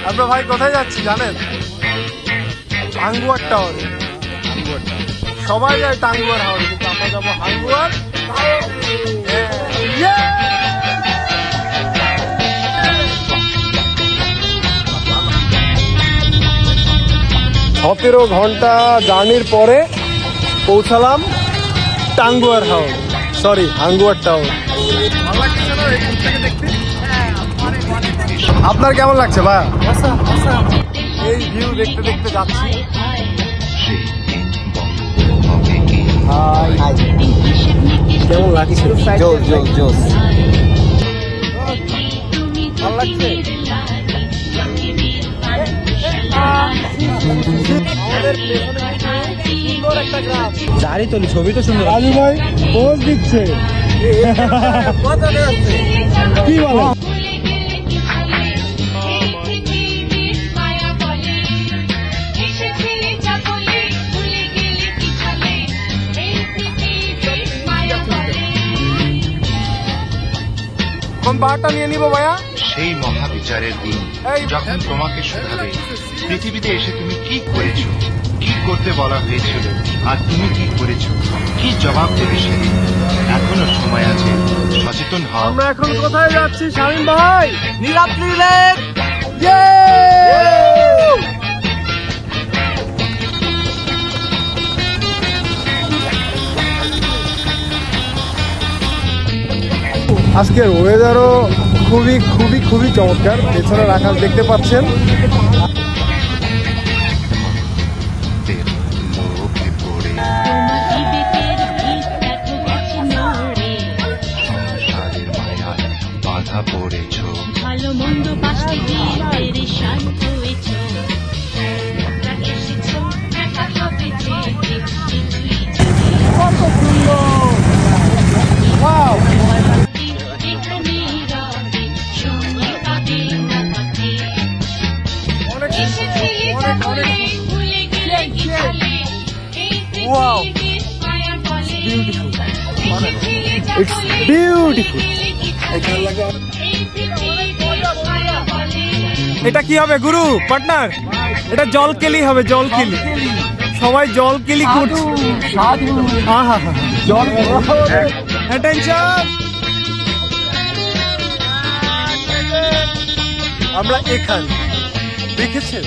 আমরা ভাই কোথায় যাচ্ছি জানেন? হাঙ্গুয়ার টাওয়ারে। সবাই যায় টাঙ্গুয়ার হাওড়ে, কিন্তু আমরা যাবো হাঙ্গুয়ার। 17 ঘন্টা জার্নির পরে পৌঁছালাম টাঙ্গুয়ার হাওড়, সরি হাঙ্গুয়ার টাওয়ার। আপনার কেমন লাগছে ভাই? এই ভিউ দেখতে দেখতে যাচ্ছি। কেমন লাগছে? জোস জোস জোস, ভালো লাগছে। জারি তোলি, ছবি তো সুন্দর। রাজু ভাই পোজ দিচ্ছে, কি বলো? কোন পাহাড়টা নিয়ে নিবো ভাইয়া? সেই মহাবিচারের দিন যখন তোমাকে শোধাবে পৃথিবীতে এসে তুমি কি করেছো, কি করতে বলা হয়েছিল, আর তুমি কি করেছো, কি জবাব দেবে সেদিন। এখনো সময় আছে, সচেতন হও। আমরা এখন কোথায় যাচ্ছি শামীম ভাই? নীলাদ্রি লেক। আজকের ওয়েদারও খুবই খুবই খুবই চমৎকার। পেছনের আকাশ দেখতে পাচ্ছেন। বাধা পড়েছ, ভালো মন্দ পাশে গিয়ে পেরেশান হয়েছো, এসেছো দেখা হবে যে কত সুন্দর! ওয়াও! Wow! It's beautiful. এটা কি হবে গুরু পার্টনার? এটা জলকেলি হবে, জলকেলি। সবাই জলকেলি করছে। অ্যাটেনশন! আমরা এখানে দেখেছেন